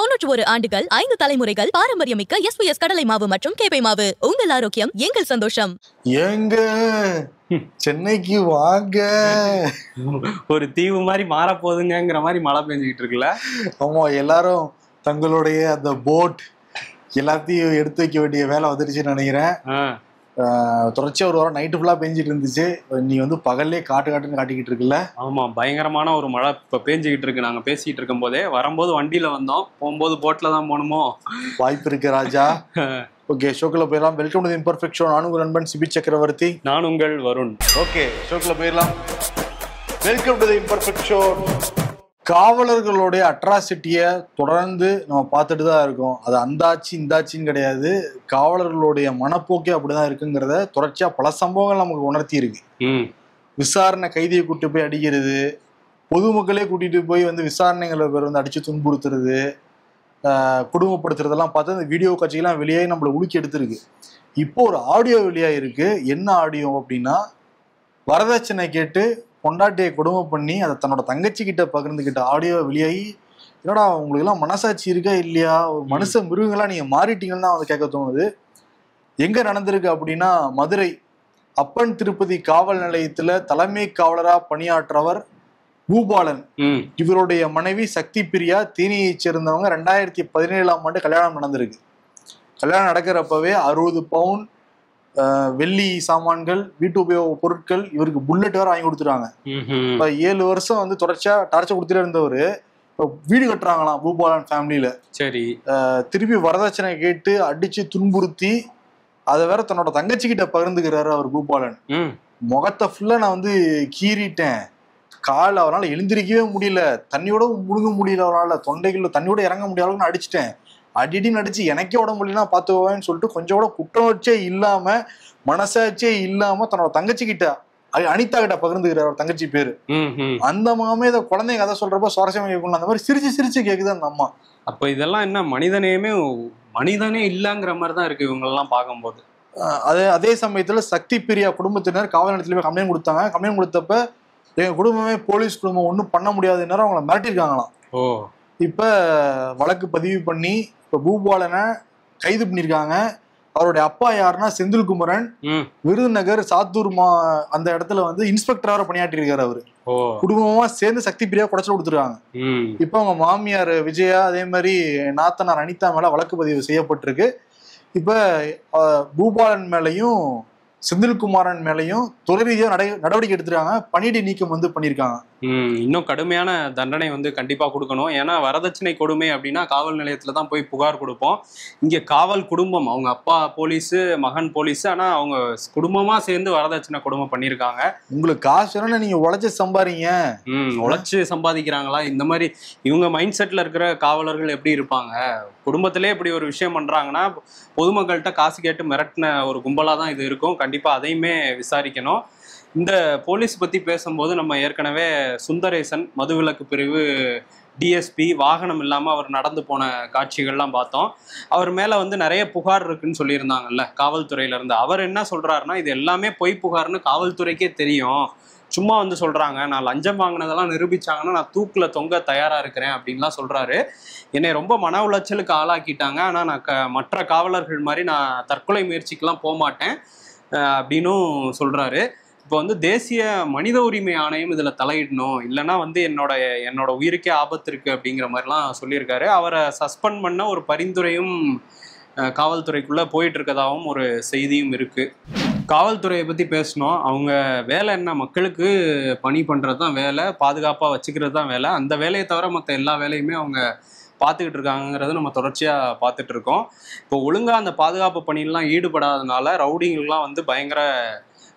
91 ஆண்டுகள் 5 தலைமுறைகள் பாரம்பரியமிக்க எஸ்பிஎஸ் கடலை மாவு மற்றும் கேப்பை மாவு. உங்கள் ஆரோக்கியம் எங்கள் சந்தோஷம். ஏங்க சென்னைக்கு வாங்க. ஒரு தீவு மாதிரி மாறப்போகுதுங்கிற மாதிரி மழை பெஞ்சுக்கிட்டு இருக்குல்ல. ஆமா, எல்லாரும் தங்களுடைய அந்த போட் எல்லாத்தையும் எடுத்து வைக்க வேண்டிய வேலை வந்துருச்சுன்னு நினைக்கிறேன். தொடர்ச்சியா ஒரு வாரம் நைட்டு ஃபுல்லா பெஞ்சிட்டு இருந்துச்சு. நீ வந்து பகல்லே காட்டுன்னு காட்டிக்கிட்டு இருக்குல்ல. ஆமா, பயங்கரமான ஒரு மழை இப்ப பேஞ்சுக்கிட்டு இருக்கு. நாங்க பேசிட்டு இருக்கும் போதே, வரும்போது வண்டியில வந்தோம், போகும்போது போட்ல தான் போகணுமோ வாய்ப்பு இருக்கு ராஜா. ஓகே, ஷோக்குள்ள போயிடலாம். Welcome to the imperfect show. நான் உங்கள் நண்பன் சிபி சக்கரவர்த்தி. நான் உங்கள் வருண். ஓகே, ஷோக்குள்ள போயிடலாம். Welcome to the imperfect show. காவலர்களுடைய அட்ராசிட்டியை தொடர்ந்து நம்ம பார்த்துட்டு தான் இருக்கோம். அது அந்தாச்சு இந்தாச்சின்னு கிடையாது. காவலர்களுடைய மனப்போக்கே அப்படிதான் இருக்குங்கிறத தொடர்ச்சியா பல சம்பவங்கள் நமக்கு உணர்த்தி இருக்கு. விசாரணை கைதியை கூட்டிட்டு போய் அடிக்கிறது, பொதுமக்களே கூட்டிட்டு போய் வந்து விசாரணைகளை பேர் வந்து அடிச்சு துன்புறுத்துறது, குடும்பப்படுத்துறதெல்லாம் பார்த்து அந்த வீடியோ காட்சிகள்லாம் வெளியே நம்மளை உலுக்கி எடுத்திருக்கு. இப்போ ஒரு ஆடியோ வெளியாயிருக்கு. என்ன ஆடியோ அப்படின்னா, வரதட்சணை கேட்டு பொண்டாட்டியை கொடுமை பண்ணி அதை தன்னோட தங்கச்சி கிட்ட பகிர்ந்துகிட்ட ஆடியோ வெளியாகி, என்னடா உங்களுக்கு எல்லாம் மனசாட்சி இருக்கா இல்லையா, ஒரு மனுஷ மிருகங்களா நீங்க மாறிட்டீங்கன்னு தான் வந்து கேட்க தோணுது. எங்க நடந்திருக்கு அப்படின்னா, மதுரை அப்பன் திருப்பதி காவல் நிலையத்துல தலைமை காவலரா பணியாற்றவர் பூபாலன், இவருடைய மனைவி சக்தி பிரியா, தேனியை சேர்ந்தவங்க. 2017ஆம் ஆண்டு கல்யாணம் நடந்திருக்கு. கல்யாணம் நடக்கிறப்பவே 60 பவுன் வெள்ளி சாமான்கள், வீட்டு உபயோக பொருட்கள், இவருக்கு புல்லட் வேற வாங்கி கொடுத்துட்டாங்க. இப்ப 7 வருஷம் வந்து தொடர்ச்சியா டார்ச்சர் கொடுத்துட்டே இருந்தவரு இப்ப வீடு கட்டுறாங்களாம் பூபாலன் ஃபேமிலியில. சரி, திருப்பி வரதட்சணை கேட்டு அடிச்சு துன்புறுத்தி அதை வேற தன்னோட தங்கச்சி கிட்ட பகிர்ந்துக்கிறாரு அவர் பூபாலன். முகத்தை ஃபுல்லா நான் வந்து கீறிட்டேன், கால் அவரால் எழுந்திருக்கவே முடியல, தண்ணியோட முழுங்க முடியல, அவரால் தொண்டைக்குள்ள தண்ணியோட இறங்க முடியாதுன்னு அடிச்சுட்டேன், அடின்னு அடிச்சு எனக்கே உடம்பு முடியலன்னா பாத்துவேன்னு சொல்லிட்டு கொஞ்சம் கூட குற்றவச்சே இல்லாம மனசாட்சியே இல்லாம தன்னோட தங்கச்சி கிட்ட, அனிதா கிட்ட பகிர்ந்துக்கிறார். தங்கச்சி பேரு. அந்த மாமே இதை குழந்தைங்க கதை சொல்றப்ப சுவாரஸ்யமா கேட்கணும். அந்த மாதிரி சிரிச்சு சிரிச்சு கேக்குது அந்த அம்மா. அப்ப இதெல்லாம் என்ன மனிதனே இல்லங்கிற மாதிரி தான் இருக்கு இவங்க எல்லாம் பார்க்கும்போது. அதே சமயத்துல சக்தி பிரியா குடும்பத்தினர் காவல் நிலையத்துல போய் கம்ப்ளைண்ட் கொடுத்தாங்க. கம்ப்ளைண்ட் கொடுத்தப்ப எங்க குடும்பமே போலீஸ் குடும்பம் ஒன்றும் பண்ண முடியாத நேரம் அவங்கள மிரட்டிருக்காங்களாம். இப்ப வழக்கு பதிவு பண்ணி இப்ப பூபாலனை கைது பண்ணிருக்காங்க. அவருடைய அப்பா யாருன்னா செந்தில்குமரன், விருதுநகர் சாத்தூர் அந்த இடத்துல வந்து இன்ஸ்பெக்டரா பணியாற்றி இருக்காரு. அவரு குடும்பமா சேர்ந்து சக்தி பிரியா குடைச்சல் கொடுத்துருக்காங்க. இப்ப அவங்க மாமியார் விஜயா, அதே மாதிரி நாத்தனார் அனிதா மேல வழக்கு பதிவு செய்யப்பட்டிருக்கு. இப்ப பூபாலன் மேலையும் செந்தில்குமாரன் மேலையும் தொழில் ரீதியா நடவடிக்கை எடுத்துருக்காங்க. பணியிடை நீக்கம் வந்து பண்ணிருக்காங்க. இன்னும் கடுமையான தண்டனை வந்து கண்டிப்பா கொடுக்கணும். ஏன்னா வரதட்சணை கொடுமை அப்படின்னா காவல் நிலையத்துல தான் போய் புகார் கொடுப்போம். இங்க காவல் குடும்பம், அவங்க அப்பா போலீஸு, மகன் போலீஸு, ஆனா அவங்க குடும்பமா சேர்ந்து வரதட்சணை கொடுமை பண்ணிருக்காங்க. உங்களுக்கு காசு வேணும்னா நீங்க உழைச்சு சம்பாதிங்க. உழைச்சு சம்பாதிக்கிறாங்களா? இந்த மாதிரி இவங்க மைண்ட் செட்ல இருக்கிற காவலர்கள் எப்படி இருப்பாங்க? குடும்பத்திலே இப்படி ஒரு விஷயம் பண்றாங்கன்னா பொதுமக்கள்கிட்ட காசு கேட்டு மிரட்டின ஒரு கும்பலா தான் இது இருக்கும். கண்டிப்பா அதையுமே விசாரிக்கணும். இந்த போலீஸ் பத்தி பேசும்போது நம்ம ஏற்கனவே சுந்தரேசன் மதுவிலக்கு பிரிவு டிஎஸ்பி வாகனம் இல்லாம அவர் நடந்து போன காட்சிகள்லாம் பார்த்தோம். அவர் மேல வந்து நிறைய புகார் இருக்குன்னு சொல்லியிருந்தாங்கல்ல காவல்துறையில இருந்து. அவர் என்ன சொல்றாருன்னா, இது எல்லாமே பொய் புகார்னு காவல்துறைக்கே தெரியும், சும்மா வந்து சொல்றாங்க, நான் லஞ்சம் வாங்கினதெல்லாம் நிரூபிச்சாங்கன்னா நான் தூக்குல தொங்க தயாரா இருக்கிறேன் அப்படின்லாம் சொல்றாரு. என்னை ரொம்ப மன உளைச்சலுக்கு ஆளாக்கிட்டாங்க, ஆனா நான் மற்ற காவலர்கள் மாதிரி நான் தற்கொலை முயற்சிக்கெல்லாம் போக மாட்டேன் அப்படின்னும் சொல்றாரு. இப்போ வந்து தேசிய மனித உரிமை ஆணையம் இதுல தலையிடணும், இல்லைன்னா வந்து என்னோட உயிருக்கே ஆபத்து இருக்கு அப்படிங்கிற மாதிரிலாம் சொல்லியிருக்காரு. அவரை சஸ்பெண்ட் பண்ண ஒரு பரிந்துரையும் காவல்துறைக்குள்ள போயிட்டு இருக்கதாகவும் ஒரு செய்தியும் இருக்கு. காவல்துறையை பத்தி பேசணும். அவங்க வேலை என்ன, மக்களுக்கு பணி பண்றது தான் வேலை, பாதுகாப்பா வச்சுக்கிறது தான் வேலை. அந்த வேலையை தவிர மற்ற எல்லா வேலையுமே அவங்க பார்த்துக்கிட்டு இருக்காங்கிறது நம்ம தொடர்ச்சியாக பார்த்துட்டு இருக்கோம். இப்போ ஒழுங்காக அந்த பாதுகாப்பு பணியெல்லாம் ஈடுபடாதனால ரவுடிங்கெலாம் வந்து பயங்கர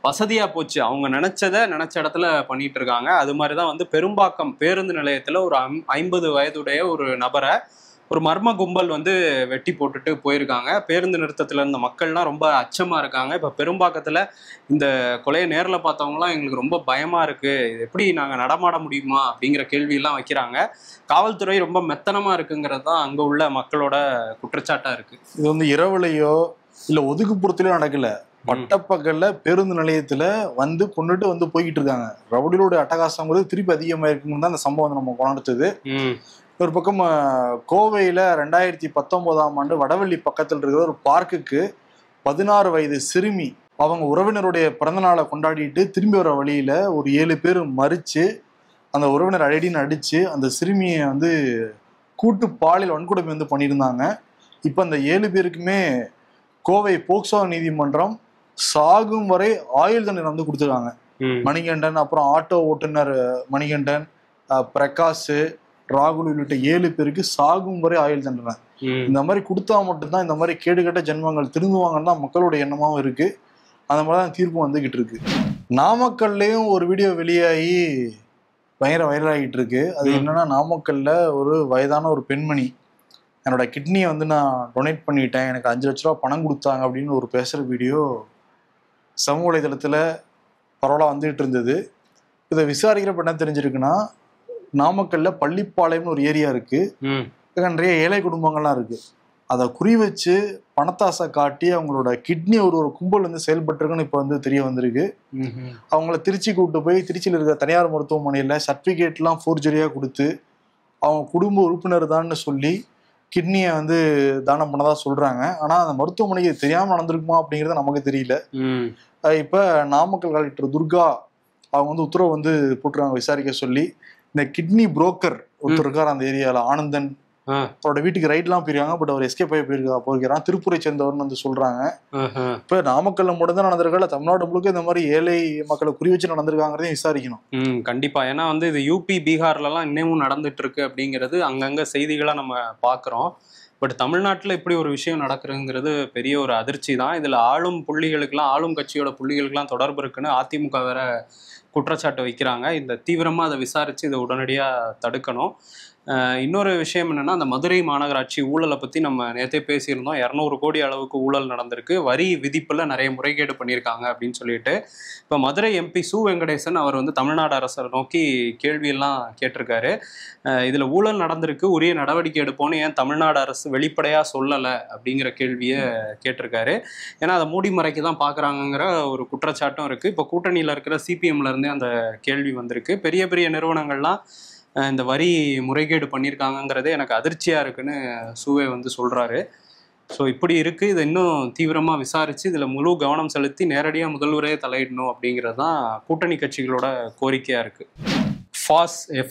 வசதியாக போச்சு. அவங்க நினச்ச இடத்துல பண்ணிட்டு இருக்காங்க. அது மாதிரி தான் வந்து பெரும்பாக்கம் பேருந்து நிலையத்தில் ஒரு 50 வயதுடைய ஒரு நபரை ஒரு மர்ம கும்பல் வந்து வெட்டி போட்டுட்டு போயிருக்காங்க. பேருந்து நிறுத்தத்தில் இருந்த மக்கள்லாம் ரொம்ப அச்சமாக இருக்காங்க. இப்போ பெரும்பாக்கத்தில் இந்த கொலையை நேரில் பார்த்தவங்களாம் எங்களுக்கு ரொம்ப பயமாக இருக்குது, இது எப்படி நாங்கள் நடமாட முடியுமா அப்படிங்கிற கேள்வியெல்லாம் வைக்கிறாங்க. காவல்துறை ரொம்ப மெத்தனமாக இருக்குங்கிறது தான் அங்கே உள்ள மக்களோட குற்றச்சாட்டாக இருக்குது. இது வந்து இரவுலையோ இல்லை ஒதுக்குப்புறத்துலையோ நடக்கல, பட்டப்பகல்ல பேருந்து நிலையத்துல வந்து கொண்டுட்டு வந்து போய்கிட்டு இருக்காங்க. ரவுடிகளோட அட்டகாசங்கிறது திருப்பி அதிகமா இருக்குன்னு தான் அந்த சம்பவம் நம்ம கொண்டாடுத்தது. ஒரு பக்கம் கோவையில 2019ஆம் ஆண்டு வடவள்ளி பக்கத்தில் இருக்கிற ஒரு பார்க்குக்கு 16 வயது சிறுமி அவங்க உறவினருடைய பிறந்தநாளை கொண்டாடிட்டு திரும்பி வர வழியில ஒரு 7 பேர் மறிச்சு அந்த உறவினர் அடின்னு அடிச்சு அந்த சிறுமியை வந்து கூட்டு பாலியல் வன்கொடுமை வந்து பண்ணியிருந்தாங்க. இப்ப அந்த 7 பேருக்குமே கோவை போக்சோ நீதிமன்றம் சாகும் வரை ஆயுள் தண்டனை வந்து கொடுத்துருக்காங்க. மணிகண்டன், அப்புறம் ஆட்டோ ஓட்டுநர் மணிகண்டன், பிரகாஷ், ராகுல் உள்ளிட்ட 7 பேருக்கு சாகும் வரை ஆயுள் தண்டனை. இந்த மாதிரி கொடுத்தா மட்டும்தான் இந்த மாதிரி கேடுகட்ட ஜென்மங்கள் திருந்துவாங்கன்னு தான் மக்களோட எண்ணமாவும் இருக்கு. அந்த மாதிரிதான் தீர்ப்பு வந்துகிட்டு இருக்கு. நாமக்கல்லையும் ஒரு வீடியோ வெளியாகி பயங்கர வைரலாகிட்டு இருக்கு. அது என்னன்னா, நாமக்கல்ல ஒரு வயதான ஒரு பெண்மணி என்னோட கிட்னியை வந்து நான் டொனேட் பண்ணிட்டேன், எனக்கு 5 லட்ச ரூபா பணம் கொடுத்தாங்க அப்படின்னு ஒரு பேசுற வீடியோ சமூக வலைதளத்துல பரவலா வந்துகிட்டு இருந்தது. இதை விசாரிக்கிறப்ப என்ன தெரிஞ்சிருக்குன்னா, நாமக்கல்ல பள்ளிப்பாளையம்னு ஒரு ஏரியா இருக்கு. நிறைய ஏழை குடும்பங்கள்லாம் இருக்கு. அதை குறி வச்சு பணத்தாசை காட்டி அவங்களோட கிட்னி ஒரு கும்பல் வந்து செயல்பட்டுருக்குன்னு இப்ப வந்து தெரிய வந்திருக்கு. அவங்கள திருச்சி கூப்பிட்டு போய் திருச்சியில் இருக்கிற தனியார் மருத்துவமனையில சர்டிபிகேட்லாம் ஃபோர்ஜரியா கொடுத்து அவங்க குடும்ப உறுப்பினர் தான் சொல்லி கிட்னியை வந்து தானம் பண்ணதா சொல்றாங்க. ஆனா அந்த மருத்துவமனைக்கு தெரியாம நடந்திருக்குமா அப்படிங்கிறது நமக்கு தெரியல. இப்ப நாமக்கல் கலெக்டர் துர்கா அவங்க வந்து உத்தரவு வந்து போட்டுருவாங்க விசாரிக்க சொல்லி. இந்த கிட்னி புரோக்கர் ஒருத்தர் இருக்கார் அந்த ஏரியால, ஆனந்தன், அவரோட வீட்டுக்கு ரைட்லாம் போயிருக்காங்க. பட் அவர் எஸ்கேப் ஆகி போயிருக்கிறான். திருப்பூரை சேர்ந்தவர்னு வந்து சொல்றாங்க. இப்ப நாமக்கல்ல மட்டும் தான் நடந்திருக்கா, தமிழ்நாடு முழுக்க இந்த மாதிரி ஏழை மக்களை குறி வச்சு நடந்திருக்காங்கிறதையும் விசாரிக்கணும். கண்டிப்பா. ஏன்னா வந்து இது யூபி, பீகார்ல எல்லாம் இன்னமும் நடந்துட்டு இருக்கு அப்படிங்கிறது அங்கங்க செய்திகளா நம்ம பாக்குறோம். பட் தமிழ்நாட்டில் இப்படி ஒரு விஷயம் நடக்குதுங்கிறது பெரிய ஒரு அதிர்ச்சி தான். இதுல ஆளும் புள்ளிகளுக்கெல்லாம், ஆளும் கட்சியோட புள்ளிகளுக்கெல்லாம் தொடர்பு இருக்குன்னு அதிமுக வேற குற்றச்சாட்டு வைக்கிறாங்க. இந்த தீவிரமா அதை விசாரிச்சு இதை உடனடியா தடுக்கணும். இன்னொரு விஷயம் என்னன்னா, அந்த மதுரை மாநகராட்சி ஊழலை பத்தி நம்ம நேற்றே பேசியிருந்தோம். 200 கோடி அளவுக்கு ஊழல் நடந்திருக்கு, வரி விதிப்புல நிறைய முறைகேடு பண்ணியிருக்காங்க அப்படின்னு சொல்லிட்டு. இப்போ மதுரை எம்பி சு வெங்கடேசன் அவர் வந்து தமிழ்நாடு அரசை நோக்கி கேள்வியெல்லாம் கேட்டிருக்காரு. இதுல ஊழல் நடந்திருக்கு, உரிய நடவடிக்கை எடுப்போன்னு ஏன் தமிழ்நாடு அரசு வெளிப்படையா சொல்லலை அப்படிங்கிற கேள்வியை கேட்டிருக்காரு. ஏன்னா அதை மூடி மறைக்க தான் பாக்குறாங்கிற ஒரு குற்றச்சாட்டும் இருக்கு. இப்போ கூட்டணியில இருக்கிற சிபிஎம்ல இருந்தே அந்த கேள்வி வந்திருக்கு. பெரிய பெரிய நிறுவனங்கள்லாம் இந்த வரி முறைகேடு பண்ணியிருக்காங்கிறதே எனக்கு அதிர்ச்சியா இருக்குன்னு சூவே வந்து சொல்றாரு. ஸோ இப்படி இருக்கு, இதை இன்னும் தீவிரமா விசாரிச்சு இதுல முழு கவனம் செலுத்தி நேரடியா முதல்வரே தலையிடணும் அப்படிங்கிறது தான் கூட்டணி கட்சிகளோட கோரிக்கையா இருக்கு.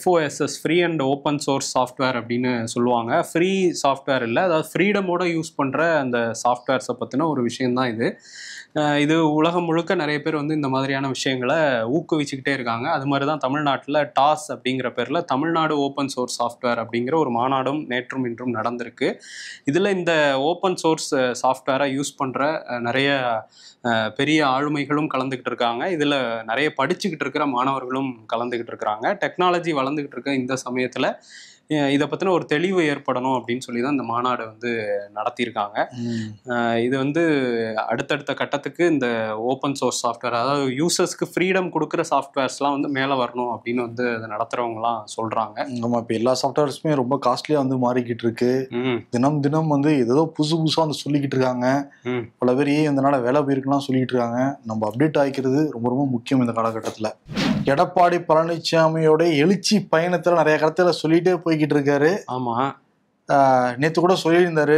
FOSS free and open source software அப்படின்னு சொல்லுவாங்க. ஃப்ரீ சாஃப்ட்வேர் இல்லை, அதாவது ஃப்ரீடமோட யூஸ் பண்ற அந்த சாஃப்ட்வேர்ஸை பத்தின ஒரு விஷயம்தான் இது. இது உலகம் முழுக்க நிறைய பேர் வந்து இந்த மாதிரியான விஷயங்களை ஊக்குவிச்சுக்கிட்டே இருக்காங்க. அது மாதிரி தான் தமிழ்நாட்டில் டாஸ் அப்படிங்கிற பேரில் தமிழ்நாடு ஓப்பன் சோர்ஸ் சாஃப்ட்வேர் அப்படிங்கிற ஒரு மாநாடும் நேற்றும் இன்றும் நடந்திருக்கு. இதில் இந்த ஓப்பன் சோர்ஸ் சாஃப்ட்வேரை யூஸ் பண்ணுற நிறைய பெரிய ஆளுமைகளும் கலந்துக்கிட்டு இருக்காங்க. இதில் நிறைய படிச்சுக்கிட்டு இருக்கிற மாணவர்களும் கலந்துக்கிட்டு இருக்கிறாங்க. டெக்னாலஜி வளர்ந்துக்கிட்டு இருக்க இந்த சமயத்தில் இதை பற்றின ஒரு தெளிவு ஏற்படணும் அப்படின்னு சொல்லி தான் இந்த மாநாடு வந்து நடத்தியிருக்காங்க. இது வந்து அடுத்தடுத்த கட்டத்துக்கு இந்த ஓப்பன் சோர்ஸ் சாஃப்ட்வேர், அதாவது யூசர்ஸ்க்கு ஃப்ரீடம் கொடுக்குற சாஃப்ட்வேர்ஸ்லாம் வந்து மேலே வரணும் அப்படின்னு வந்து அதை நடத்துகிறவங்களாம் சொல்கிறாங்க. ஆமாம், இப்போ எல்லா சாஃப்ட்வேர்ஸுமே ரொம்ப காஸ்ட்லியாக வந்து மாறிக்கிட்டு இருக்கு. தினம் தினம் வந்து ஏதோ புதுசு புதுசாக வந்து சொல்லிக்கிட்டு இருக்காங்க. பல பேர் இதனால வேலை போயிருக்குலாம் சொல்லிக்கிட்டு இருக்காங்க. நம்ம அப்டேட் ஆகிக்கிறது ரொம்ப ரொம்ப முக்கியம் இந்த காலகட்டத்தில். எடப்பாடி பழனிசாமியோட எழுச்சி பயணத்துல நிறைய கருத்துல சொல்லிட்டே போய்கிட்டு இருக்காரு. ஆமா, நேத்து கூட சொல்லியிருந்தாரு,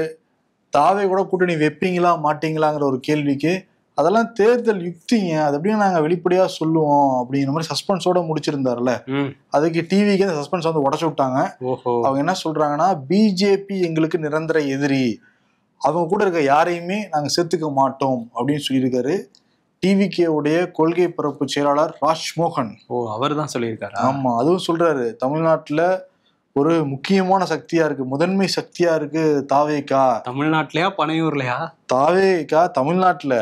தாவே கூட கூட்டணி வைப்பீங்களா மாட்டீங்களாங்கிற ஒரு கேள்விக்கு அதெல்லாம் தேர்தல் யுக்திங்க, அது எப்படியும் நாங்க வெளிப்படையா சொல்லுவோம் அப்படிங்கிற மாதிரி சஸ்பென்ஸோட முடிச்சிருந்தாருல. அதுக்கு டிவிக்கு அந்த சஸ்பென்ஸ் வந்து உடச்சு விட்டாங்க. அவங்க என்ன சொல்றாங்கன்னா, பிஜேபி எங்களுக்கு நிரந்தர எதிரி, அவங்க கூட இருக்க யாரையுமே நாங்க சேர்த்துக்க மாட்டோம் அப்படின்னு சொல்லியிருக்காரு. டிவிகே உடைய கொள்கை பரப்பு செயலாளர் ராஜ்மோகன். அவர் தான் சொல்லியிருக்காரு. ஆமா, அதுவும் சொல்றாரு, தமிழ்நாட்டுல ஒரு முக்கியமான சக்தியா இருக்கு, முதன்மை சக்தியா இருக்கு தாவேகா. தமிழ்நாட்டிலயா பனையூர்லயா? தாவேகா தமிழ்நாட்டுல.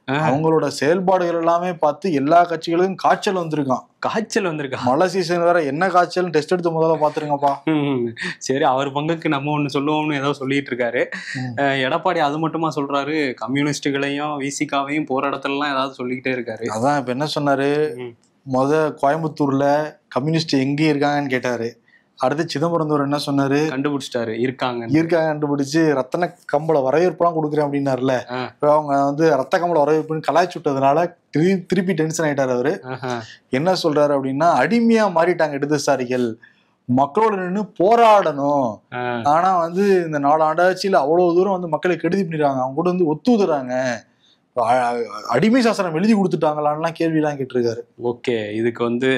அவங்களோட செயல்பாடுகள் எல்லாமே பார்த்து எல்லா கட்சிகளுக்கும் காய்ச்சல் வந்திருக்கான். காய்ச்சல் வந்திருக்கா? மழை சீசன் வேற, என்ன காய்ச்சல் டெஸ்ட் எடுத்து முதல்ல பாத்துருங்கப்பா. சரி, அவர் பங்குக்கு நம்ம ஒண்ணு சொல்லுவோம்னு ஏதோ சொல்லிட்டு இருக்காரு எடப்பாடி. அது மட்டுமா சொல்றாரு, கம்யூனிஸ்டுகளையும் விசிகாவையும் போற இடத்துலலாம் ஏதாவது சொல்லிக்கிட்டே இருக்காரு. அதான் இப்ப என்ன சொன்னாரு, கோயம்புத்தூர்ல கம்யூனிஸ்ட் எங்கே இருக்காங்கன்னு கேட்டாரு. அடுத்து சிதம்பரந்தூர் என்ன சொன்னாரு, கண்டுபிடிச்சிட்டாரு, இருக்காங்க கண்டுபிடிச்சு ரத்தன கம்பள வரவேற்பெல்லாம் கொடுக்குறேன் அப்படின்னாருல. அவங்க வந்து ரத்த கம்பள வரவேற்புன்னு கலாய்ச்சி விட்டதுனால திருப்பி டென்ஷன் ஆயிட்டாரு அவரு. என்ன சொல்றாரு அப்படின்னா, அடிமையா மாறிட்டாங்க இடதுசாரிகள், மக்களோட நின்று போராடணும். ஆனா வந்து இந்த 4 ஆண்டாட்சியில அவ்வளவு தூரம் வந்து மக்களை கெடுதி பண்ணிடுறாங்க, அவங்க கூட வந்து ஒத்துதுறாங்க, அடிமை சாசனம் எழுதி கொடுத்துட்டாங்களான்லாம் கேள்வியெல்லாம் கேட்டிருக்காரு. ஓகே, இதுக்கு வந்து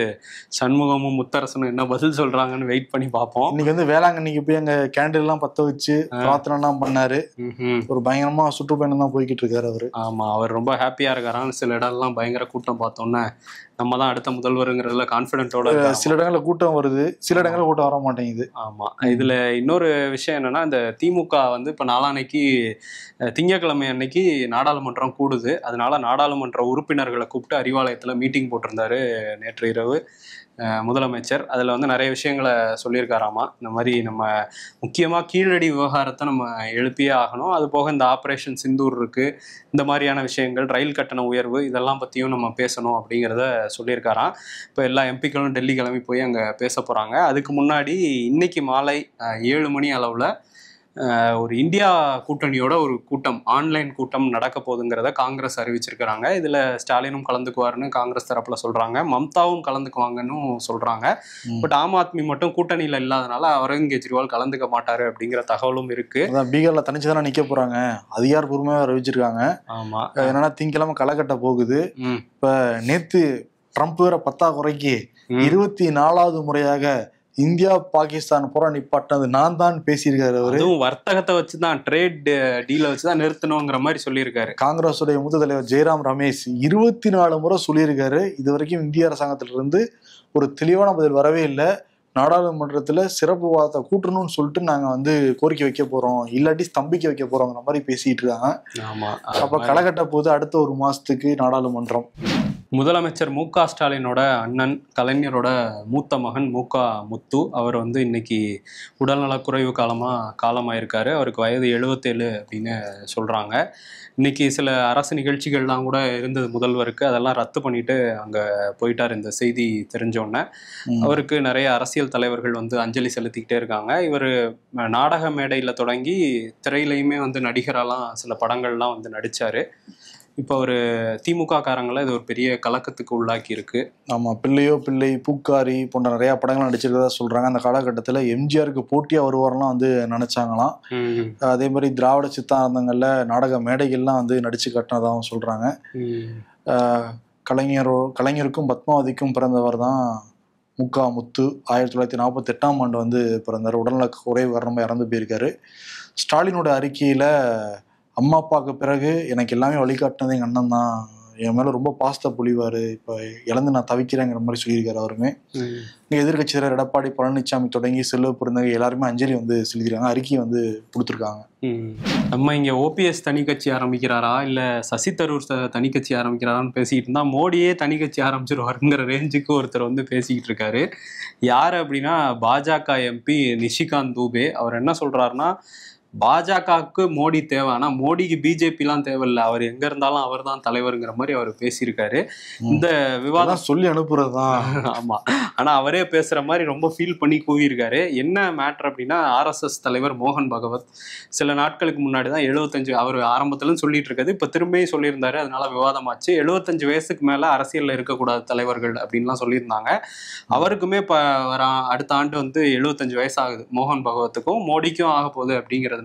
சண்முகமும் முத்தரசனும் என்ன பதில் சொல்றாங்கன்னு வெயிட் பண்ணி பார்ப்போம். இன்னைக்கு வந்து வேளாங்கண்ணிக்கு போய் அங்க கேண்டில் எல்லாம் பத்த வச்சு பிரார்த்தனை எல்லாம் பண்ணாரு. ஒரு பயங்கரமா சுற்றுப்பயணம் தான் போய்கிட்டு இருக்காரு அவரு. ஆமா, அவர் ரொம்ப ஹாப்பியா இருக்காராம். சில இடம்லாம் பயங்கர கூட்டம் பார்த்தோன்னே நம்ம தான் அடுத்த முதல்வருங்கிறதுல கான்பிடென்ட்டோட. சில இடங்கள்ல கூட்டம் வருது, சில இடங்கள்ல கூட்டம் வர மாட்டேங்குது. ஆமா, இதுல இன்னொரு விஷயம் என்னன்னா, இந்த திமுக வந்து இப்ப நாளான்னைக்கு திங்கட்கிழமை அன்னைக்கு நாடாளுமன்றம் கூடுது. அதனால நாடாளுமன்ற உறுப்பினர்களை கூப்பிட்டு அறிவாலயத்துல மீட்டிங் போட்டிருந்தாரு நேற்று இரவு முதலமைச்சர். அதில் வந்து நிறைய விஷயங்களை சொல்லியிருக்காராமா. இந்த மாதிரி நம்ம முக்கியமாக கீழடி விவகாரத்தை நம்ம எழுப்பியே ஆகணும், அது போக இந்த ஆப்ரேஷன் சிந்தூர் இருக்குது, இந்த மாதிரியான விஷயங்கள், ரயில் கட்டண உயர்வு, இதெல்லாம் பற்றியும் நம்ம பேசணும் அப்படிங்கிறத சொல்லியிருக்காராம். இப்போ எல்லா எம்பிக்களும் டெல்லி கிளம்பி போய் அங்கே பேச போகிறாங்க. அதுக்கு முன்னாடி இன்னைக்கு மாலை 7 மணி அளவில் ஒரு இந்தியா கூட்டணியோட ஒரு கூட்டம், ஆன்லைன் கூட்டம் நடக்க போகுதுங்கிறத காங்கிரஸ் அறிவிச்சிருக்கிறாங்க. இதில் ஸ்டாலினும் கலந்துக்குவாருன்னு காங்கிரஸ் தரப்புல சொல்றாங்க, மம்தாவும் கலந்துக்குவாங்கன்னு சொல்றாங்க. பட் ஆம் ஆத்மி மட்டும் கூட்டணியில இல்லாதனால அரவிந்த் கெஜ்ரிவால் கலந்துக்க மாட்டாரு அப்படிங்கிற தகவலும் இருக்கு. பீகார்ல தனிச்சுதானே நிக்க போறாங்க, அதிகாரப்பூர்வமாக அறிவிச்சிருக்காங்க. ஆமா, என்னன்னா திங்கக்கிழமை களக்கட்ட போகுது. இப்ப நேத்து ட்ரம்ப் வேற 10 குறைக்கு 24வது முறையாக இந்தியா பாகிஸ்தான் போற நிப்பாட்டினது நான் தான் பேசியிருக்காரு அவரு. அதுவும் வர்த்தகத்தை வச்சுதான், ட்ரேட் டீலை வச்சுதான் நிறுத்தணுங்கிற மாதிரி சொல்லியிருக்காரு. காங்கிரஸ் உடைய மூத்த தலைவர் ஜெயராம் ரமேஷ் 24 முறை சொல்லியிருக்காரு. இது வரைக்கும் இந்திய அரசாங்கத்திலிருந்து ஒரு தெளிவான பதில் வரவே இல்லை. நாடாளுமன்றத்துல சிறப்பு வாதத்தை கூட்டணும்னு சொல்லிட்டு நாங்க வந்து கோரிக்கை வைக்க போறோம், இல்லாட்டி ஸ்தம்பிக்க வைக்க போறோங்கிற மாதிரி பேசிட்டு இருக்காங்க. ஆமா, அப்ப களகட்ட போது அடுத்த 1 மாசத்துக்கு நாடாளுமன்றம். முதலமைச்சர் மு.க. ஸ்டாலினோட அண்ணன், கலைஞரோட மூத்த மகன் மு.க. முத்து, அவர் வந்து இன்னைக்கு உடல்நலக்குறைவு காலமாயிருக்காரு. அவருக்கு வயது 77 அப்படின்னு சொல்றாங்க. இன்னைக்கு சில அரசு நிகழ்ச்சிகள்லாம் கூட இருந்தது முதல்வருக்கு, அதெல்லாம் ரத்து பண்ணிட்டு அங்க போயிட்டார். இந்த செய்தி தெரிஞ்சோடனே அவருக்கு நிறைய அரசியல் தலைவர்கள் வந்து அஞ்சலி செலுத்திக்கிட்டே இருக்காங்க. இவர் நாடக மேடையில தொடங்கி திரையிலையுமே வந்து நடிகரெல்லாம் சில படங்கள்லாம் வந்து நடிச்சாரு. இப்போ ஒரு திமுக காரங்களை இது ஒரு பெரிய கலக்கத்துக்கு உள்ளாக்கி இருக்கு. ஆமா, பிள்ளையோ பிள்ளை, பூக்காரி போன்ற நிறைய படங்கள் நடிச்சிருக்கதா சொல்றாங்க. அந்த காலகட்டத்தில் எம்ஜிஆருக்கு போட்டியா வருவாரெல்லாம் வந்து நினைச்சாங்களாம். அதே மாதிரி திராவிட சித்தாந்தங்கள்ல நாடக மேடைகள்லாம் வந்து நடிச்சு காட்டினதாகவும் சொல்றாங்க. கலைஞருக்கும் பத்மாவதிக்கும் பிறந்தவர் தான் மு.க. முத்து. 1948ஆம் ஆண்டு வந்து பிறந்தார். உடல்நல குறைவு காரணமாக இறந்து போயிருக்காரு. ஸ்டாலினோட அறிக்கையில அம்மா அப்பாவுக்கு பிறகு எனக்கு எல்லாமே வழிகாட்டினது எங்கள் அண்ணன் தான், என் மேலே ரொம்ப பாசத்தை பொழிவார், இப்போ இழந்து நான் தவிக்கிறேங்கிற மாதிரி சொல்லியிருக்காரு. அவருமே இங்கே எதிர்கட்சி தலைவர் எடப்பாடி பழனிசாமி தொடங்கி செல்வ பெருந்தகை எல்லாருமே அஞ்சலி வந்து செலுத்திருக்காங்க, அறிக்கை வந்து கொடுத்துருக்காங்க. நம்ம இங்கே ஓபிஎஸ் தனி கட்சி ஆரம்பிக்கிறாரா இல்லை சசி தரூர் தனி கட்சி ஆரம்பிக்கிறாரான்னு பேசிக்கிட்டு இருந்தால் மோடியே தனி கட்சி ஆரம்பிச்சிருவாருங்கிற ரேஞ்சுக்கு ஒருத்தர் வந்து பேசிக்கிட்டு இருக்காரு. யார் அப்படின்னா பாஜக எம்பி நிஷிகாந்த் தூபே. அவர் என்ன சொல்றாருன்னா, பாஜகவுக்கு மோடி தேவை, ஆனா மோடிக்கு பிஜேபிலாம் தேவையில்லை, அவர் எங்க இருந்தாலும் அவர் தான் தலைவருங்கிற மாதிரி அவர் பேசியிருக்காரு. இந்த விவாதம் சொல்லி அனுப்புறதுதான். ஆமா, ஆனா அவரே பேசுற மாதிரி ரொம்ப ஃபீல் பண்ணி கூவியிருக்காரு. என்ன மேட்டர் அப்படின்னா, RSS தலைவர் மோகன் பகவத் சில நாட்களுக்கு முன்னாடி தான் 75, அவர் ஆரம்பத்துல சொல்லிட்டு இருக்காது, இப்ப திரும்பியும் சொல்லியிருந்தாரு, அதனால விவாதமாச்சு. 75 வயசுக்கு மேல அரசியல்ல இருக்கக்கூடாது தலைவர்கள் அப்படின்லாம் சொல்லியிருந்தாங்க. அவருக்குமே இப்ப அடுத்த ஆண்டு வந்து 75 வயசு ஆகுது. மோகன் பகவத்துக்கும் மோடிக்கும் ஆக போகுது அப்படிங்கிறது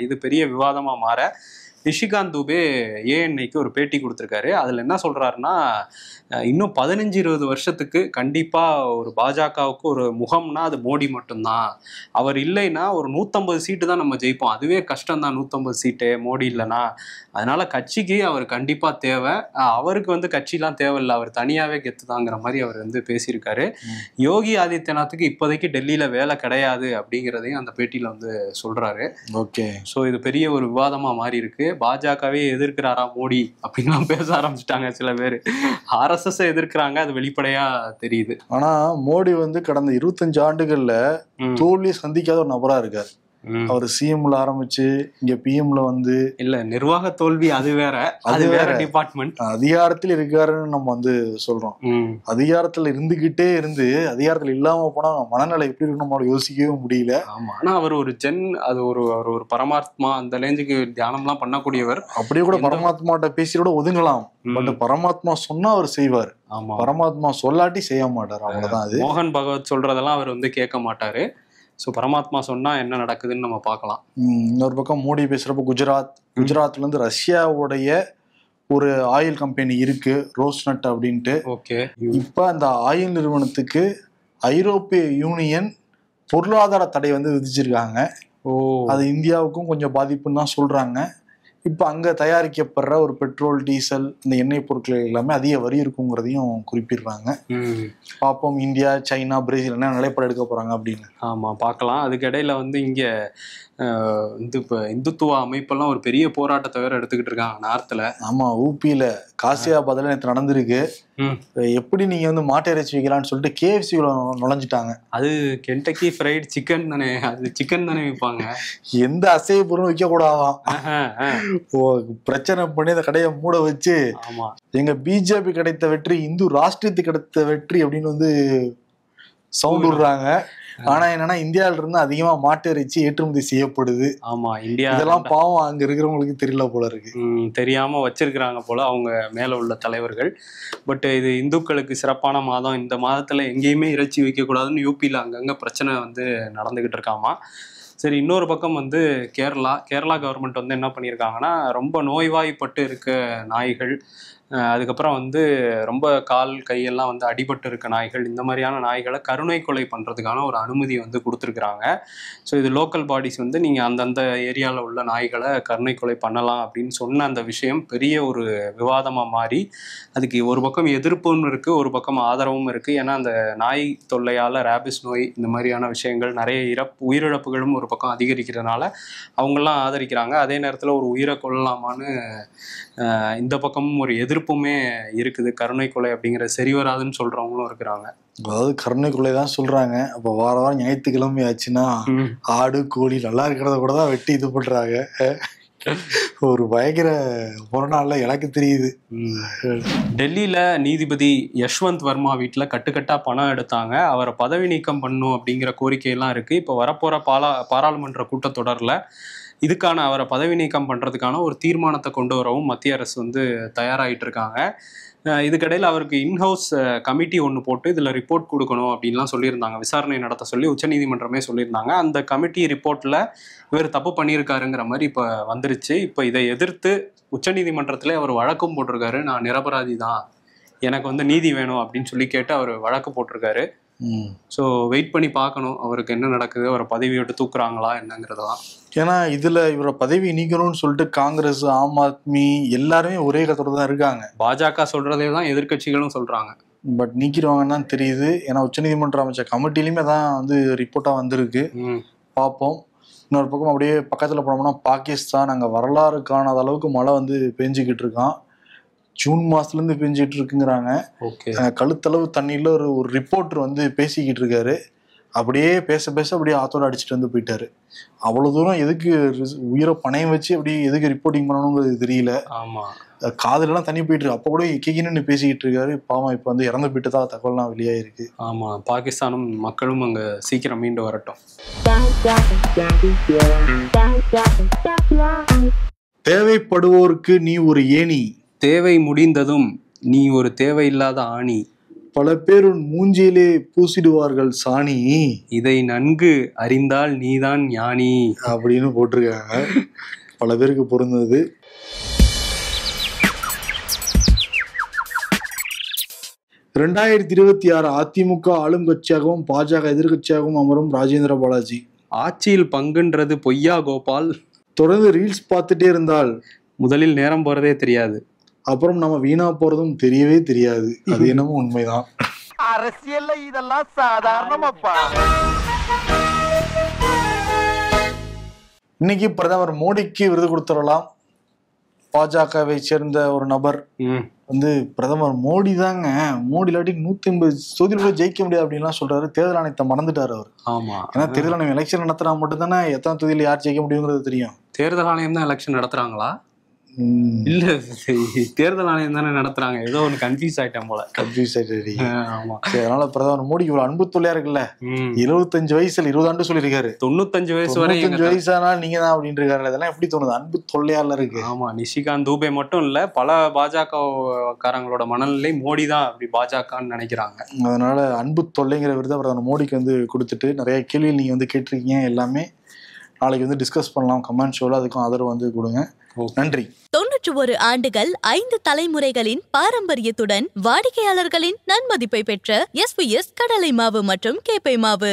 இது பெரிய விவாதமா மாற நிஷிகாந்த் தூபே ஏஎன்ஐக்கு ஒரு பேட்டி கொடுத்துருக்காரு. அதுல என்ன சொல்றாருன்னா, இன்னும் 15-20 வருஷத்துக்கு கண்டிப்பா ஒரு பாஜகவுக்கு ஒரு முகம்னா அது மோடி மட்டும்தான், அவர் இல்லைன்னா ஒரு 150 சீட்டு தான் நம்ம ஜெயிப்போம், அதுவே கஷ்டம் தான் 150 சீட்டு மோடி இல்லைன்னா, அதனால கட்சிக்கு அவர் கண்டிப்பா தேவை, அவருக்கு வந்து கட்சிலாம் தேவையில்லை, அவர் தனியாவே கெத்துதாங்கிற மாதிரி அவர் வந்து பேசியிருக்காரு. யோகி ஆதித்யநாத்துக்கு இப்போதைக்கு டெல்லியில வேலை கிடையாது அப்படிங்கிறதையும் அந்த பேட்டியில வந்து சொல்றாரு. ஓகே, ஸோ இது பெரிய ஒரு விவாதமா மாறி இருக்கு. பாஜகவே எதிர்க்கிறாரா மோடி அப்படின்லாம் பேச ஆரம்பிச்சுட்டாங்க சில பேர். RSS எதிர்க்கிறாங்க, அது வெளிப்படையா தெரியுது. ஆனா மோடி வந்து கடந்த 25 ஆண்டுகள்ல தோல்வியை சந்திக்காத ஒரு நபரா இருக்காரு. அவர் சிஎம்ல ஆரம்பிச்சு இங்க பிஎம்ல வந்து இல்ல நிர்வாக தோல்வி அது வேற, அது வேற டிபார்ட்மெண்ட். அதிகாரத்தில் இருக்காருன்னு நம்ம வந்து சொல்றோம். அதிகாரத்துல இருந்துகிட்டே இருந்து அதிகாரத்துல இல்லாம போனா மனநிலை எப்படி இருக்கு நம்மளால யோசிக்கவே முடியல. ஆமா, ஆனா அவர் ஒரு அது அவர் ஒரு பரமாத்மா, அந்த ரேஞ்சுக்கு தியானம் எல்லாம் பண்ணக்கூடியவர். அப்படியே கூட பரமாத்மாட்ட பேசி கூட ஒதுங்கலாம். பட் பரமாத்மா சொன்னா அவர் செய்வார். பரமாத்மா சொல்லாட்டி செய்ய மாட்டார், அவ்வளவுதான். அது மோகன் பகவத் சொல்றதெல்லாம் அவர் வந்து கேட்க மாட்டாரு. ஸோ பரமாத்மா சொன்னா என்ன நடக்குதுன்னு நம்ம பார்க்கலாம். இன்னொரு பக்கம் மோடி பேசுறப்ப குஜராத்ல இருந்து ரஷ்யாவுடைய ஒரு ஆயில் கம்பெனி இருக்கு, ரோஸ்நட் அப்படின்ட்டு. ஓகே. இப்ப அந்த ஆயில் நிறுவனத்துக்கு ஐரோப்பிய யூனியன் பொருளாதார தடை வந்து விதிச்சிருக்காங்க. அது இந்தியாவுக்கும் கொஞ்சம் பாதிப்புன்னு தான் சொல்றாங்க. இப்ப அங்க தயாரிக்கப்படுற ஒரு பெட்ரோல், டீசல், இந்த எண்ணெய் பொருட்கள் எல்லாமே அதிக வரி இருக்குங்கிறதையும் குறிப்பிடுறாங்க. பார்ப்போம் இந்தியா, சைனா, பிரேசில் என்ன நிலைப்பாடு எடுக்க போறாங்க அப்படின்னு. ஆமா, பார்க்கலாம். அதுக்கு இடையில வந்து இங்க இந்துத்துவ அமைப்பெல்லாம் ஒரு பெரிய போராட்டத்தை வேற எடுத்துக்கிட்டு இருக்காங்க நார்த்ல. ஆமா, ஊபியில காசியாபாத்ல நேற்று நடந்திருக்கு. எப்படி நீங்க வந்து மாட்டு இறைச்சி வைக்கலாம்னு சொல்லிட்டு KFC நுழைஞ்சிட்டாங்க. அது கென்டக்கி ஃப்ரைட் சிக்கன் தானே, அது சிக்கன் தானே விற்பாங்க. எந்த அசைவ பொருளும் விற்க கூடாதான். பிரச்சனை பண்ணி அந்த கடையை மூட வச்சு, எங்க பிஜேபி கிடைத்த வெற்றி இந்து ராஷ்டிரத்துக்கு கிடைத்த வெற்றி அப்படின்னு வந்து சவுண்ட் விடுறாங்க. ஆனா என்னன்னா இந்தியாவில இருந்து அதிகமா மாட்டு இறைச்சி ஏற்றுமதி செய்யப்படுது. ஆமா, இந்தியா இதெல்லாம் பாவம் அங்க இருக்கிறவங்களுக்கு தெரியல போல இருக்கு. தெரியாம வச்சிருக்கிறாங்க போல அவங்க மேல உள்ள தலைவர்கள். பட் இது இந்துக்களுக்கு சிறப்பான மாதம், இந்த மாதத்துல எங்கேயுமே இறைச்சி வைக்க கூடாதுன்னு யூபியில அங்கங்க பிரச்சனை வந்து நடந்துகிட்டு இருக்காமா. சரி, இன்னொரு பக்கம் வந்து கேரளா கவர்மெண்ட் வந்து என்ன பண்ணியிருக்காங்கன்னா, ரொம்ப நோய்வாய்ப்பட்டு இருக்க நாய்கள், அதுக்கப்புறம் வந்து ரொம்ப கால் கையெல்லாம் வந்து அடிபட்டு இருக்க நாய்கள், இந்த மாதிரியான நாய்களை கருணை கொலை பண்ணுறதுக்கான ஒரு அனுமதி வந்து கொடுத்துருக்குறாங்க. ஸோ இது லோக்கல் பாடிஸ் வந்து நீங்கள் அந்தந்த ஏரியாவில் உள்ள நாய்களை கருணை கொலை பண்ணலாம் அப்படின்னு சொன்ன அந்த விஷயம் பெரிய ஒரு விவாதமாக மாறி, அதுக்கு ஒரு பக்கம் எதிர்ப்பும் இருக்குது, ஒரு பக்கம் ஆதரவும் இருக்குது. ஏன்னா அந்த நாய் தொல்லையால் ரேபிஸ் நோய் இந்த மாதிரியான விஷயங்கள் நிறைய உயிரிழப்புகளும் ஒரு பக்கம் அதிகரிக்கிறதுனால அவங்கெல்லாம் ஆதரிக்கிறாங்க. அதே நேரத்தில் ஒரு உயிரை கொள்ளலாமான்னு இந்த பக்கமும் ஒரு எதிர்ப்புமே இருக்குது. கருணை கொலை அப்படிங்கிற சரி வராதுன்னு சொல்றவங்களும் இருக்கிறாங்க. அதாவது கருணை கொலை தான் சொல்றாங்க. அப்ப வாரம் ஞாயிற்றுக்கிழமை ஆச்சுன்னா ஆடு, கோழி நல்லா இருக்கிறத கூட தான் வெட்டி இது பண்றாங்க. ஒரு பயங்கர முரணால எனக்கு தெரியுது. டெல்லியில நீதிபதி யஷ்வந்த் வர்மா வீட்டுல கட்டுக்கட்டா பணம் எடுத்தாங்க. அவரை பதவி நீக்கம் பண்ணும் அப்படிங்கிற கோரிக்கையெல்லாம் இருக்கு. இப்ப வரப்போற பாராளுமன்ற கூட்டத்தொடர்ல இதுக்கான அவரை பதவி நீக்கம் பண்றதுக்கான ஒரு தீர்மானத்தை கொண்டு வரவும் மத்திய அரசு வந்து தயாராகிட்டு இருக்காங்க. இதுக்கிடையில் அவருக்கு இன்ஹவுஸ் கமிட்டி ஒன்று போட்டு இதில் ரிப்போர்ட் கொடுக்கணும் அப்படின்லாம் சொல்லியிருந்தாங்க. விசாரணை நடத்த சொல்லி உச்சநீதிமன்றமே சொல்லியிருந்தாங்க. அந்த கமிட்டி ரிப்போர்ட்டில் இவர் தப்பு பண்ணியிருக்காருங்கிற மாதிரி இப்போ வந்துருச்சு. இப்போ இதை எதிர்த்து உச்சநீதிமன்றத்திலே அவர் வழக்கும் போட்டிருக்காரு. நான் நிரபராதி தான், எனக்கு வந்து நீதி வேணும் அப்படின்னு சொல்லி கேட்டு அவர் வழக்கு போட்டிருக்காரு. ஸோ வெயிட் பண்ணி பார்க்கணும் அவருக்கு என்ன நடக்குது, அவரை பதவி விட்டு தூக்குறாங்களா என்னங்கிறதெல்லாம். ஏன்னா இதுல இவரை பதவி நீக்கணும்னு சொல்லிட்டு காங்கிரஸ், ஆம் ஆத்மி எல்லாருமே ஒரே கருத்தோட தான் இருக்காங்க. பாஜக சொல்றதே தான் எதிர்கட்சிகளும் சொல்றாங்க. பட் நீக்கிடுவாங்கன்னு தான் தெரியுது. ஏன்னா உச்சநீதிமன்றம் அமைச்ச கமிட்டிலையுமே தான் வந்து ரிப்போர்ட்டா வந்திருக்கு. பார்ப்போம். இன்னொரு பக்கம் அப்படியே பக்கத்துல போனோம்னா பாகிஸ்தான், அங்க வரலாறு காணாத அளவுக்கு மழை வந்து பெஞ்சுக்கிட்டு இருக்கான். ஜூன் மாசத்துல இருந்து பெஞ்சிட்டு இருக்குங்கிறாங்க. கழுத்தளவு தண்ணியில ஒரு ரிப்போர்ட்டர் வந்து பேசிக்கிட்டு இருக்காரு. அப்படியே பேச அப்படியே ஆத்தோட அடிச்சுட்டு வந்து போயிட்டாரு. அவ்வளவு தூரம் எதுக்கு உயிரை பணையம் வச்சு அப்படியே எதுக்கு ரிப்போர்ட்டிங் பண்ணணுங்கிறது தெரியல. ஆமா, காதுல எல்லாம் தண்ணி போயிட்டு இருக்கு. அப்ப கூட கிக்கின்னு பேசிக்கிட்டு இருக்காரு. பாவம் இப்ப வந்து இறந்து போயிட்டு தான் தகவல்லாம் வெளியாயிருக்கு. ஆமா, பாகிஸ்தானும் மக்களும் அங்க சீக்கிரம் மீண்டு வரட்டும். தேவைப்படுவோருக்கு நீ ஒரு ஏணி, தேவை முடிந்ததும் நீ ஒரு தேவையில்லாத ஆணி, பல பேர் உன் மூஞ்சியிலே பூசிடுவார்கள் சாணி, இதை நன்கு அறிந்தால் நீதான் ஞானி அப்படின்னு போட்டிருக்காங்க. பல பேருக்கு பொருந்தது. ரெண்டாயிரத்தி 26 அதிமுக ஆளும் கட்சியாகவும் பாஜக எதிர்கட்சியாகவும் அமரும் ராஜேந்திர பாலாஜி. ஆட்சியில் பங்குன்றது பொய்யா கோபால்? தொடர்ந்து ரீல்ஸ் பார்த்துட்டே இருந்தால் முதலில் நேரம் போறதே தெரியாது, அப்புறம் நம்ம வீணா போறதும் தெரியவே தெரியாது. அது என்னமோ உண்மைதான். அரசியல்ல இதெல்லாம் சாதாரணமாப்பா. இன்னைக்கு பிரதமர் மோடிக்கு விருது கொடுத்துடலாம். பாஜகவை சேர்ந்த ஒரு நபர் வந்து பிரதமர் மோடி தாங்க, மோடி இல்லாட்டி 180 தொகுதியில ஜெயிக்க முடியாது அப்படின்லாம் சொல்றாரு. தேர்தல் ஆணையத்தை மறந்துட்டாரு அவர். ஆமா, ஏன்னா தேர்தல் ஆணையம் எலெக்ஷன் நடத்தினா மட்டும் தானே எத்தனை தொகுதியில யார் ஜெயிக்க முடியுங்கிறது தெரியும். தேர்தல் ஆணையம் தான் எலெக்ஷன் நடத்துறாங்களா? இல்ல, தேர்தல் ஆணையம் தானே நடத்துறாங்க. ஏதோ ஒண்ணு கன்ஃபியூஸ் ஆயிட்டேன் போல. கன்ஃபியூஸ் ஆயிட்டு. ஆமா, அதனால பிரதமர் மோடிக்கு இவ்வளவு அன்பு தொல்லையா இருக்குல்ல. 75 வயசுல 20 ஆண்டு சொல்லியிருக்காரு. 95 வயசு வரை 95 வயசானா நீங்க தான் அப்படின்னு இருக்காரு. இதெல்லாம் எப்படி தோணுது? அன்பு தொல்லையால இருக்கு. ஆமா, நிஷிகாந்த் தூபே மட்டும் இல்ல, பல பாஜக காரங்களோட மனநிலை மோடி தான் அப்படி பாஜகன்னு நினைக்கிறாங்க. அதனால அன்பு தொல்லைங்கிற விருதை பிரதமர் மோடிக்கு வந்து கொடுத்துட்டு நிறைய கேள்வி நீங்க வந்து கேட்டிருக்கீங்க. எல்லாமே நாளைக்கு வந்து டிஸ்கஸ் பண்ணலாம் கமெண்ட் ஷோல. அதுக்கும் ஆதரவு வந்து கொடுங்க. நன்றி. 91 ஆண்டுகள் 5 தலைமுறைகளின் பாரம்பரியத்துடன் வாடிக்கையாளர்களின் நன்மதிப்பை பெற்ற SVS கடலை மாவு மற்றும் கேப்பை மாவு.